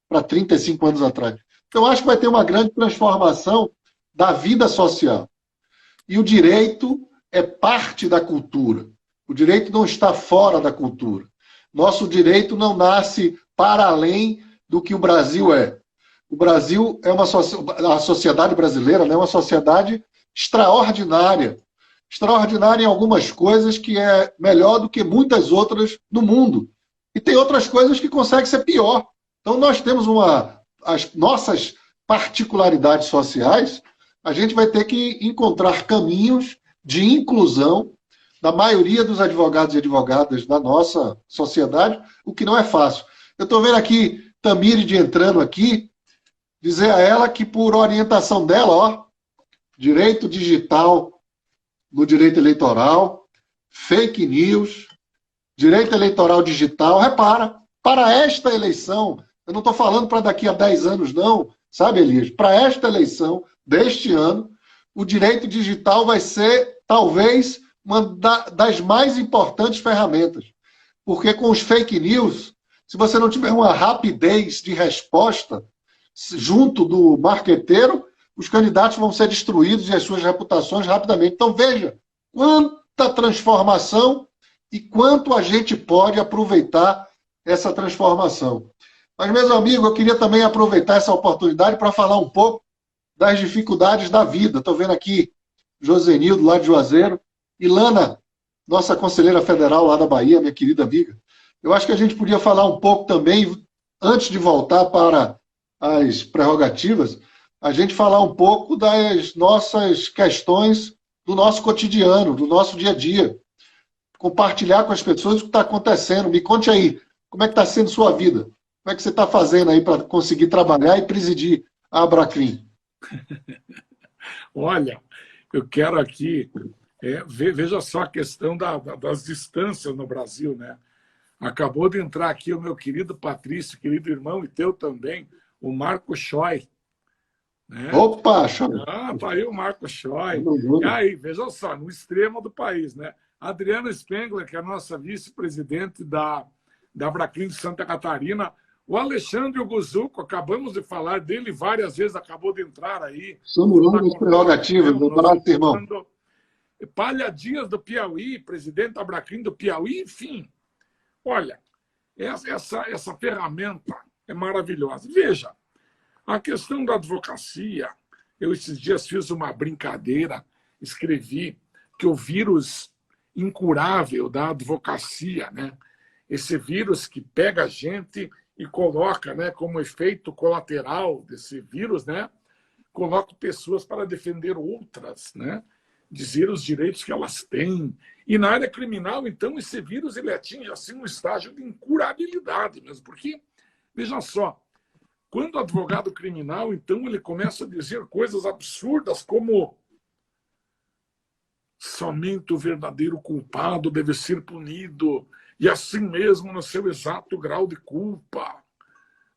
B: para 35 anos atrás. Então, acho que vai ter uma grande transformação da vida social. E o direito é parte da cultura. O direito não está fora da cultura. Nosso direito não nasce para além do que o Brasil é. O Brasil é a sociedade brasileira, né, é uma sociedade extraordinária. Extraordinária em algumas coisas que é melhor do que muitas outras no mundo. E tem outras coisas que conseguem ser pior. Então nós temos as nossas particularidades sociais, a gente vai ter que encontrar caminhos de inclusão da maioria dos advogados e advogadas da nossa sociedade, o que não é fácil. Eu estou vendo aqui Tamíride entrando aqui, dizer a ela que por orientação dela, ó, direito digital no direito eleitoral, fake news, direito eleitoral digital, repara, para esta eleição, eu não estou falando para daqui a 10 anos não, sabe, Elias? Para esta eleição deste ano, o direito digital vai ser, talvez, uma das mais importantes ferramentas. Porque com os fake news, se você não tiver uma rapidez de resposta junto do marqueteiro, os candidatos vão ser destruídos e as suas reputações rapidamente. Então, veja quanta transformação e quanto a gente pode aproveitar essa transformação. Mas, meus amigos, eu queria também aproveitar essa oportunidade para falar um pouco das dificuldades da vida. Estou vendo aqui Josenildo, lá de Juazeiro, e Lana, nossa conselheira federal lá da Bahia, minha querida amiga. Eu acho que a gente podia falar um pouco também, antes de voltar para as prerrogativas, a gente falar um pouco das nossas questões do nosso cotidiano, do nosso dia a dia. Compartilhar com as pessoas o que está acontecendo. Me conte aí, como é que está sendo sua vida? Como é que você está fazendo aí para conseguir trabalhar e presidir a Abracrim?
C: Olha, eu quero aqui, veja só a questão das distâncias no Brasil, né? Acabou de entrar aqui o meu querido Patrício, querido irmão, e teu também, o Marco Choi. Né?
B: Opa, Choi!
C: Ah, tá aí o Marco Choi. E aí, veja só, no extremo do país, né? Adriana Spengler, que é a nossa vice-presidente da Abracrim de Santa Catarina, o Alexandre Guzuco, acabamos de falar dele várias vezes, acabou de entrar aí.
B: Samurão das prerrogativas, doutorado, irmão.
C: Palha Dias do Piauí, presidente da Abracrim do Piauí, enfim. Olha, essa ferramenta é maravilhosa. Veja, a questão da advocacia, eu esses dias fiz uma brincadeira, escrevi que o vírus incurável da advocacia, né? Esse vírus que pega a gente e coloca, né, como efeito colateral desse vírus, né, coloca pessoas para defender outras, né, dizer os direitos que elas têm. E na área criminal, então, esse vírus ele atinge assim um estágio de incurabilidade mesmo, porque, veja só, quando o advogado criminal, então, ele começa a dizer coisas absurdas como somente o verdadeiro culpado deve ser punido, e assim mesmo no seu exato grau de culpa,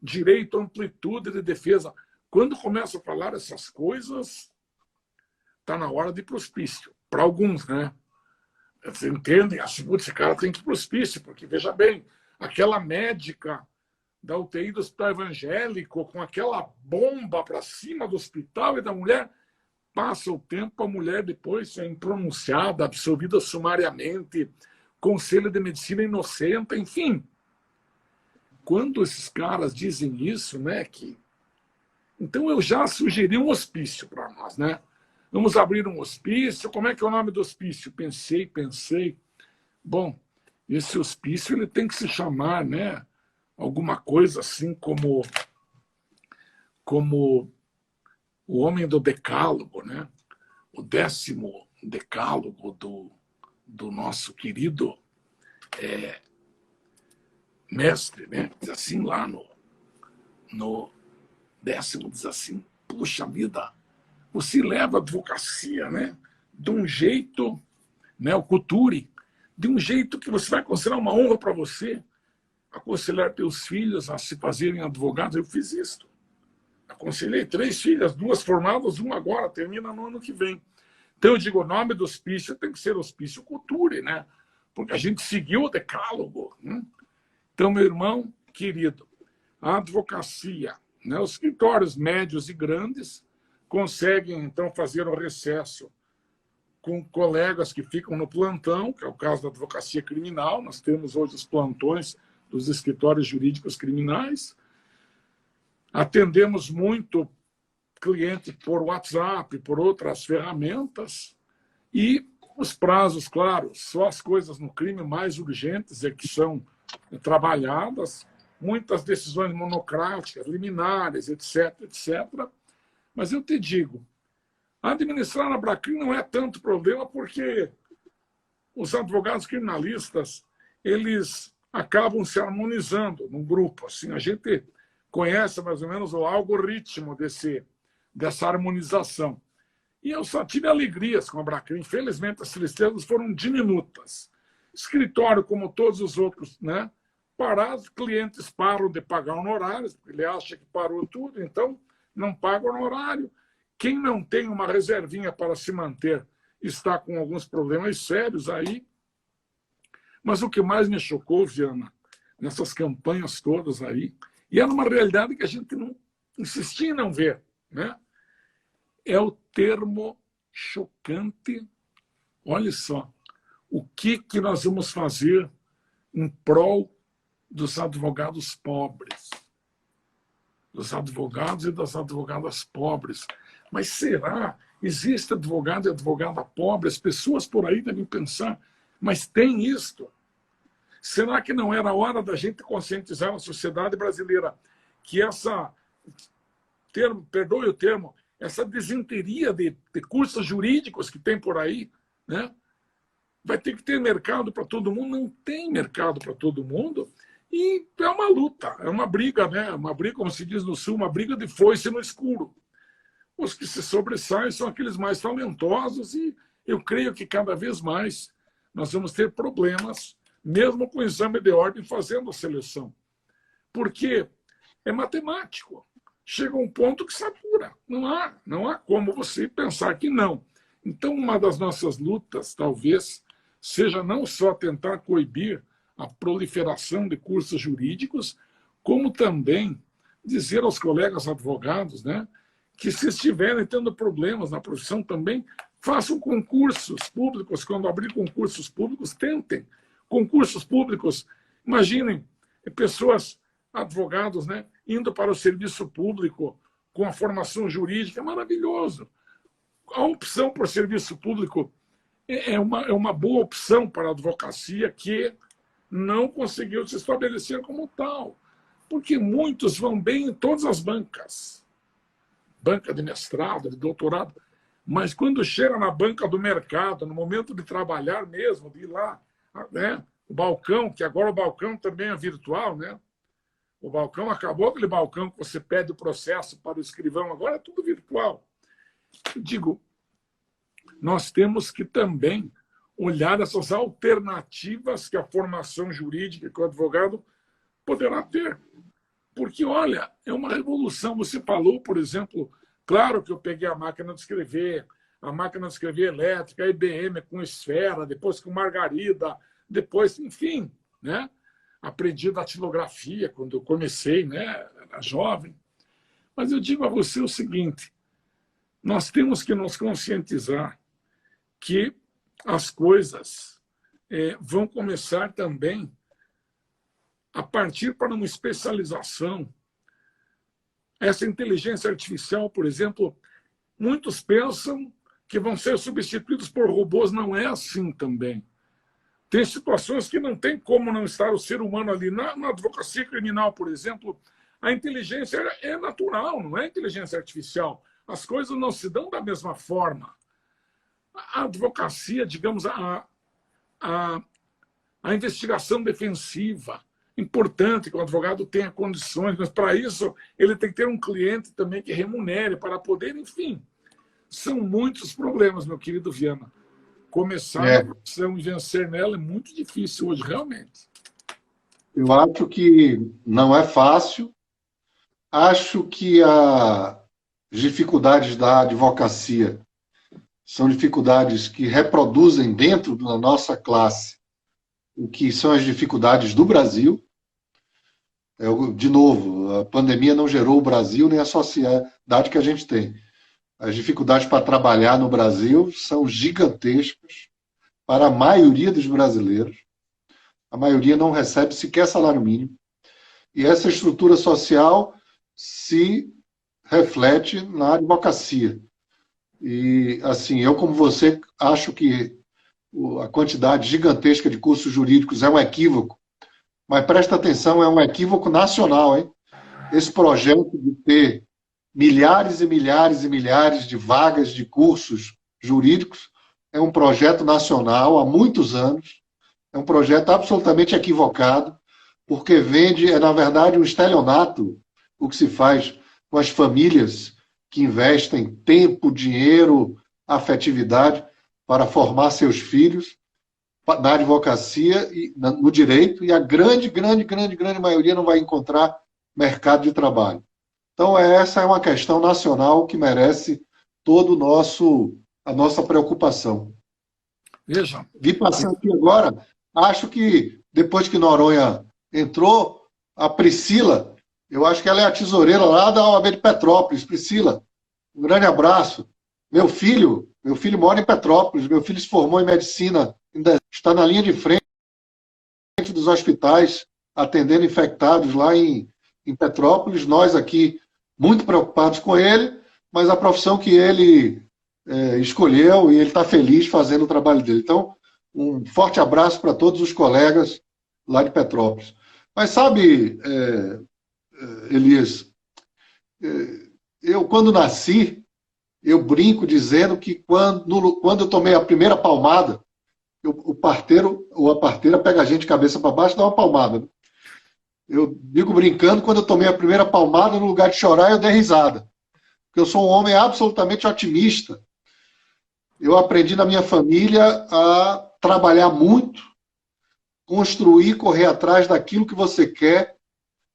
C: direito à amplitude de defesa. Quando começa a falar essas coisas, está na hora de ir para o hospício. Para alguns, né? Vocês entendem? Esse cara tem que ir para o hospício, porque, veja bem, aquela médica da UTI do Hospital Evangélico, com aquela bomba para cima do hospital e da mulher, passa o tempo, a mulher depois é impronunciada, absolvida sumariamente, conselho de medicina inocente, enfim. Quando esses caras dizem isso, né, então eu já sugeri um hospício para nós, né? Vamos abrir um hospício. Como é que é o nome do hospício? Pensei. Bom, esse hospício ele tem que se chamar, né, alguma coisa assim como o homem do decálogo, né? O 10º decálogo do nosso querido mestre, né? Diz assim lá no 10º, diz assim, puxa vida, você leva a advocacia, né? De um jeito, né? O Couturi, de um jeito que você vai considerar uma honra para você aconselhar teus filhos a se fazerem advogados. Eu fiz isso. Aconselhei 3 filhas, 2 formadas, uma agora, termina no ano que vem. Então eu digo, o nome do hospício tem que ser Hospício Couturi, né? Porque a gente seguiu o decálogo. Né? Então, meu irmão querido, a advocacia, né? Os escritórios médios e grandes conseguem, então, fazer o recesso com colegas que ficam no plantão, que é o caso da advocacia criminal. Nós temos hoje os plantões dos escritórios jurídicos criminais. Atendemos muito cliente por WhatsApp, por outras ferramentas. E os prazos, claro, só as coisas no crime mais urgentes é que são trabalhadas, muitas decisões monocráticas, liminares, etc. Mas eu te digo, administrar a Bracrim não é tanto problema, porque os advogados criminalistas, eles acabam se harmonizando num grupo. Assim, a gente conhece mais ou menos o algoritmo dessa harmonização. E eu só tive alegrias com a Bracrim. Infelizmente, as tristezas foram diminutas. Escritório, como todos os outros, né? Parados, clientes param de pagar honorários, porque ele acha que parou tudo, então não paga honorário. Quem não tem uma reservinha para se manter está com alguns problemas sérios aí. Mas o que mais me chocou, Viana, nessas campanhas todas aí, e era uma realidade que a gente não insistia em não ver, né? É o termo chocante. Olha só, o que nós vamos fazer em prol dos advogados pobres, dos advogados e das advogadas pobres. Mas será? Existe advogado e advogada pobre? As pessoas por aí devem pensar, mas tem isto? Será que não era hora da gente conscientizar a sociedade brasileira que perdoe o termo, essa desinteria de cursos jurídicos que tem por aí, né? Vai ter que ter mercado para todo mundo? Não tem mercado para todo mundo. E é uma luta, é uma briga, né? Uma briga, como se diz no Sul, uma briga de foice no escuro. Os que se sobressaem são aqueles mais talentosos e eu creio que cada vez mais nós vamos ter problemas, mesmo com o exame de ordem fazendo a seleção. Porque é matemático. Chega um ponto que satura. Não há como você pensar que não. Então, uma das nossas lutas, talvez, seja não só tentar coibir a proliferação de cursos jurídicos, como também dizer aos colegas advogados, né, que se estiverem tendo problemas na profissão também, façam concursos públicos. Quando abrir concursos públicos, tentem. Concursos públicos, imaginem pessoas, advogados, né, indo para o serviço público com a formação jurídica, é maravilhoso. A opção por serviço público é uma boa opção para a advocacia que não conseguiu se estabelecer como tal, porque muitos vão bem em todas as bancas, banca de mestrado, de doutorado, mas quando chega na banca do mercado, no momento de trabalhar mesmo, de ir lá, né, o balcão, que agora o balcão também é virtual, né? O balcão acabou, aquele balcão que você pede o processo para o escrivão, agora é tudo virtual. Eu digo, nós temos que também olhar essas alternativas que a formação jurídica, que o advogado poderá ter. Porque, olha, é uma revolução. Você falou, por exemplo, claro que eu peguei a máquina de escrever, a máquina de escrever elétrica, a IBM com esfera, depois com margarida, depois, enfim, né? Aprendi datilografia quando eu comecei, né? Era jovem. Mas eu digo a você o seguinte, nós temos que nos conscientizar que as coisas vão começar também a partir para uma especialização. Essa inteligência artificial, por exemplo, muitos pensam que vão ser substituídos por robôs. Não é assim também. Tem situações que não tem como não estar o ser humano ali. Na advocacia criminal, por exemplo, a inteligência é natural, não é inteligência artificial. As coisas não se dão da mesma forma. A advocacia, digamos, a investigação defensiva, importante que o advogado tenha condições, mas para isso ele tem que ter um cliente também que remunere para poder, enfim. São muitos problemas, meu querido Viana. Começar a profissão e vencer nela é muito difícil hoje, realmente.
B: Eu acho que não é fácil. Acho que as dificuldades da advocacia são dificuldades que reproduzem dentro da nossa classe o que são as dificuldades do Brasil. De novo, a pandemia não gerou o Brasil nem a sociedade que a gente tem. As dificuldades para trabalhar no Brasil são gigantescas para a maioria dos brasileiros. A maioria não recebe sequer salário mínimo. E essa estrutura social se reflete na advocacia. E, assim, eu, como você, acho que a quantidade gigantesca de cursos jurídicos é um equívoco, mas presta atenção, é um equívoco nacional, hein? Esse projeto de ter milhares e milhares e milhares de vagas de cursos jurídicos é um projeto nacional há muitos anos, é um projeto absolutamente equivocado, porque na verdade, um estelionato o que se faz com as famílias que investem tempo, dinheiro, afetividade para formar seus filhos na advocacia e no direito, e a grande maioria não vai encontrar mercado de trabalho. Então, essa é uma questão nacional que merece todo a nossa preocupação.
C: Veja.
B: Vi passar aqui agora, acho que depois que Noronha entrou, a Priscila, eu acho que ela é a tesoureira lá da OAB de Petrópolis. Priscila, um grande abraço. Meu filho mora em Petrópolis, meu filho se formou em medicina, ainda está na linha de frente dos hospitais, atendendo infectados lá em Petrópolis. Nós aqui, muito preocupados com ele, mas a profissão que ele escolheu e ele está feliz fazendo o trabalho dele. Então, um forte abraço para todos os colegas lá de Petrópolis. Mas sabe, Elias, eu quando nasci, eu brinco dizendo que quando eu tomei a primeira palmada, o parteiro ou a parteira pega a gente de cabeça para baixo e dá uma palmada. Né? Eu digo brincando, quando eu tomei a primeira palmada, no lugar de chorar, eu dei risada. Porque eu sou um homem absolutamente otimista. Eu aprendi na minha família a trabalhar muito, construir, correr atrás daquilo que você quer,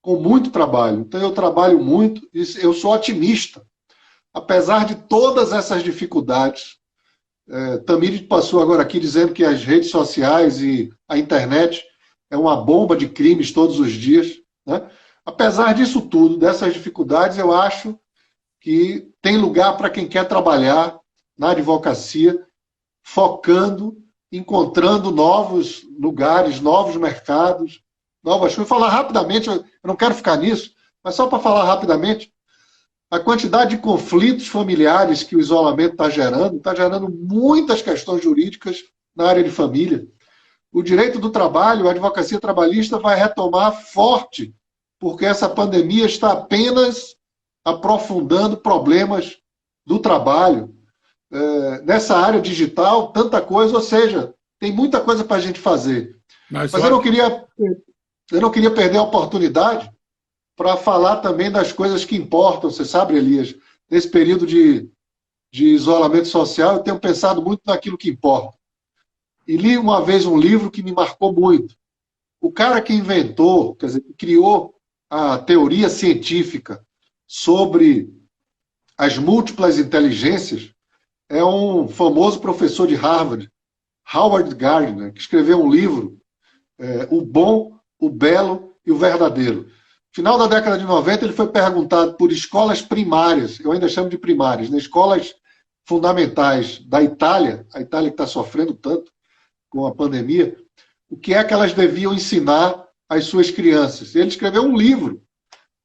B: com muito trabalho. Então, eu trabalho muito, e eu sou otimista. Apesar de todas essas dificuldades, Tamires passou agora aqui dizendo que as redes sociais e a internet é uma bomba de crimes todos os dias. Né? Apesar disso tudo, dessas dificuldades, eu acho que tem lugar para quem quer trabalhar na advocacia, focando, encontrando novos lugares, novos mercados, novas coisas. Vou falar rapidamente, eu não quero ficar nisso, mas só para falar rapidamente, a quantidade de conflitos familiares que o isolamento está gerando muitas questões jurídicas na área de família. O direito do trabalho, a advocacia trabalhista vai retomar forte, porque essa pandemia está apenas aprofundando problemas do trabalho. Nessa área digital, tanta coisa, ou seja, tem muita coisa para a gente fazer. Mas eu não queria perder a oportunidade para falar também das coisas que importam. Você sabe, Elias, nesse período de isolamento social, eu tenho pensado muito naquilo que importa. E li uma vez um livro que me marcou muito. O cara que inventou, quer dizer, que criou a teoria científica sobre as múltiplas inteligências, é um famoso professor de Harvard, Howard Gardner, que escreveu um livro, O Bom, o Belo e o Verdadeiro. No final da década de 90, ele foi perguntado por escolas primárias, eu ainda chamo de primárias, né? Escolas fundamentais da Itália, a Itália que está sofrendo tanto com a pandemia, o que é que elas deviam ensinar às suas crianças. Ele escreveu um livro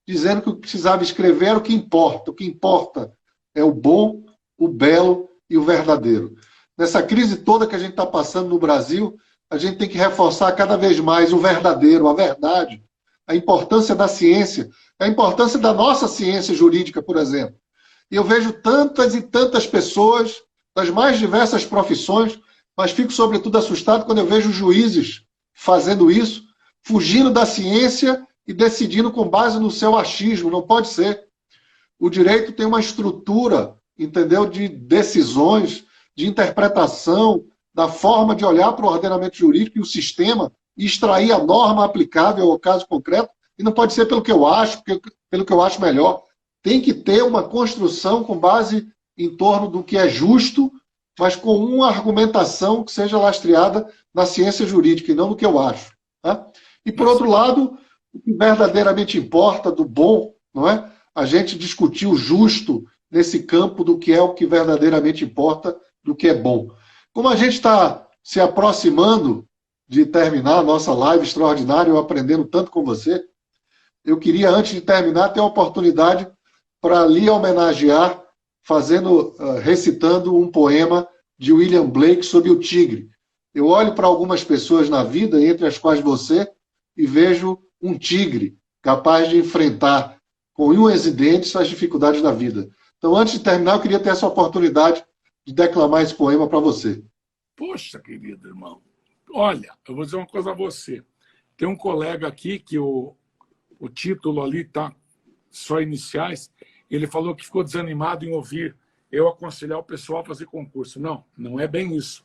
B: dizendo que o que precisava escrever era o que importa. O que importa é o bom, o belo e o verdadeiro. Nessa crise toda que a gente está passando no Brasil, a gente tem que reforçar cada vez mais o verdadeiro, a verdade, a importância da ciência, a importância da nossa ciência jurídica, por exemplo. E eu vejo tantas e tantas pessoas das mais diversas profissões, mas fico sobretudo assustado quando eu vejo juízes fazendo isso, fugindo da ciência e decidindo com base no seu achismo. Não pode ser. O direito tem uma estrutura, entendeu, de decisões, de interpretação, da forma de olhar para o ordenamento jurídico e o sistema e extrair a norma aplicável ao caso concreto, e não pode ser pelo que eu acho, pelo que eu acho melhor. Tem que ter uma construção com base em torno do que é justo, mas com uma argumentação que seja lastreada na ciência jurídica e não no que eu acho. Tá? E, por outro lado, o que verdadeiramente importa do bom, não é? A gente discutir o justo nesse campo do que é o que verdadeiramente importa, do que é bom. Como a gente está se aproximando de terminar a nossa live extraordinária, eu aprendendo tanto com você, eu queria, antes de terminar, ter a oportunidade para lhe homenagear, recitando um poema de William Blake sobre o tigre. Eu olho para algumas pessoas na vida, entre as quais você, e vejo um tigre capaz de enfrentar com unhas e dentes as dificuldades da vida. Então, antes de terminar, eu queria ter essa oportunidade de declamar esse poema para você.
C: Poxa, querido irmão, olha, eu vou dizer uma coisa a você. Tem um colega aqui que o título ali está só iniciais, ele falou que ficou desanimado em ouvir eu aconselhar o pessoal a fazer concurso. Não, não é bem isso.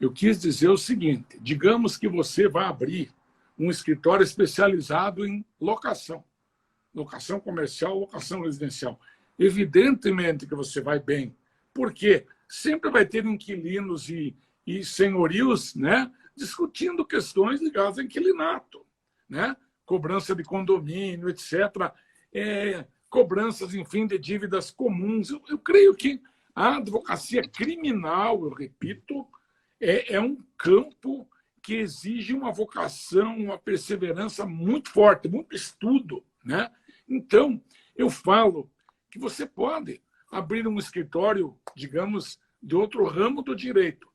C: Eu quis dizer o seguinte, digamos que você vai abrir um escritório especializado em locação. Locação comercial, locação residencial. Evidentemente que você vai bem, porque sempre vai ter inquilinos e senhorios, né, discutindo questões ligadas a inquilinato, né? Cobrança de condomínio, etc. Cobranças, enfim, de dívidas comuns. Eu creio que a advocacia criminal, eu repito, é um campo que exige uma vocação, uma perseverança muito forte, muito estudo, né? Então, eu falo que você pode abrir um escritório, digamos, de outro ramo do direito.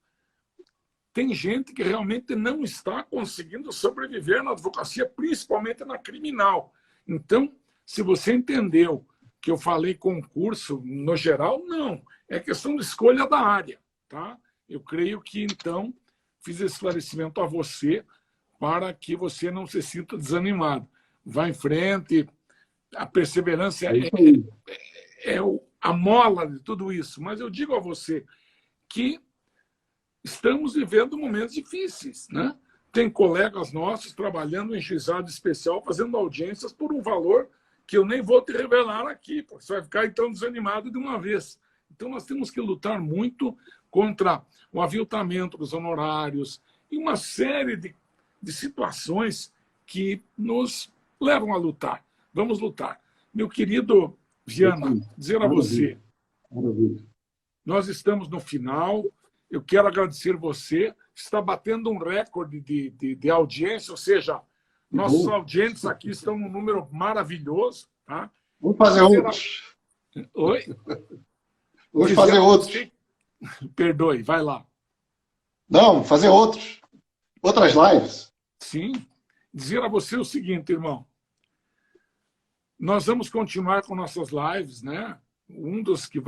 C: Tem gente que realmente não está conseguindo sobreviver na advocacia, principalmente na criminal. Então, se você entendeu que eu falei concurso, no geral, não. É questão de escolha da área. Tá? Eu creio que, então, fiz esse esclarecimento a você para que você não se sinta desanimado. Vá em frente, a perseverança é a mola de tudo isso. Mas eu digo a você que estamos vivendo momentos difíceis, né? Tem colegas nossos trabalhando em juizado especial, fazendo audiências por um valor que eu nem vou te revelar aqui, porque você vai ficar então desanimado de uma vez. Então nós temos que lutar muito contra o aviltamento dos honorários e uma série de situações que nos levam a lutar. Vamos lutar. Meu querido Viana, dizer a você, nós estamos no final. Eu quero agradecer você. Está batendo um recorde de audiência, ou seja, nossos audientes aqui estão num número maravilhoso. Tá?
B: Vamos fazer outros.
C: Oi?
B: Vamos fazer outros.
C: Perdoe, vai lá.
B: Não, fazer outros. Outras lives.
C: Sim. Dizer a você o seguinte, irmão. Nós vamos continuar com nossas lives, né? Um dos que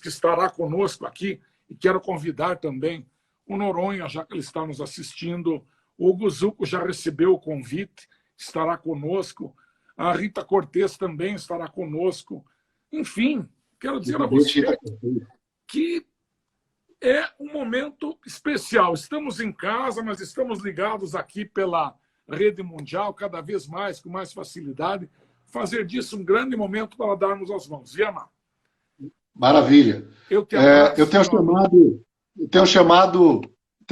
C: estará conosco aqui, e quero convidar também o Noronha, já que ele está nos assistindo, o Guzuco já recebeu o convite, estará conosco, a Rita Cortez também estará conosco. Enfim, quero dizer a você que é um momento especial. Estamos em casa, mas estamos ligados aqui pela rede mundial, cada vez mais, com mais facilidade, fazer disso um grande momento para darmos as mãos. Viana.
B: Maravilha.
C: Eu te abraço,
B: eu tenho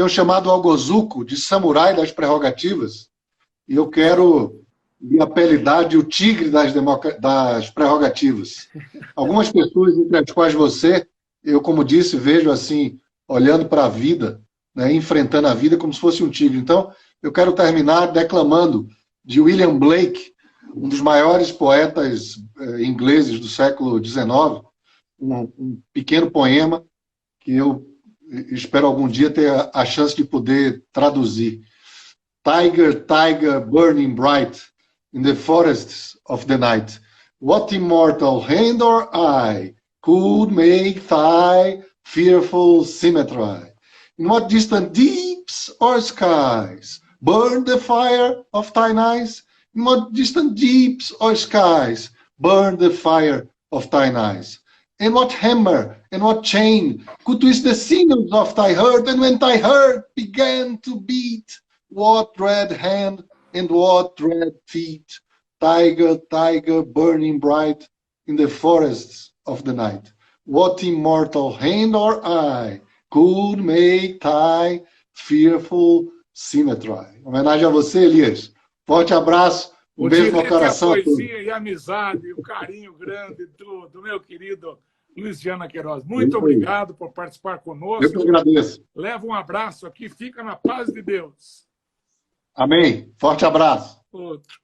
B: chamado o Algozuco de samurai das prerrogativas, e eu quero me apelidar de o tigre das prerrogativas. Algumas pessoas, entre as quais você, eu, como disse, vejo assim, olhando para a vida, né, enfrentando a vida como se fosse um tigre. Então, eu quero terminar declamando de William Blake, um dos maiores poetas ingleses do século XIX, um pequeno poema que eu espero algum dia ter a chance de poder traduzir. Tiger, tiger, burning bright in the forests of the night. What immortal hand or eye could make thy fearful symmetry? In what distant deeps or skies burn the fire of thine eyes? In what distant deeps or skies burn the fire of thine eyes? And what hammer and what chain could twist the sinews of thy heart? And when thy heart began to beat, what red hand and what red feet? Tiger, tiger, burning bright in the forests of the night. What immortal hand or eye could make thy fearful symmetry? Homenagem a você, Elias. Forte abraço. Um beijo no coração.
C: A poesia e a amizade, o carinho grande do meu querido Luiz Viana Queiroz. Muito obrigado por participar conosco.
B: Eu que agradeço.
C: Leva um abraço aqui, fica na paz de Deus.
B: Amém. Forte abraço.
C: Outro.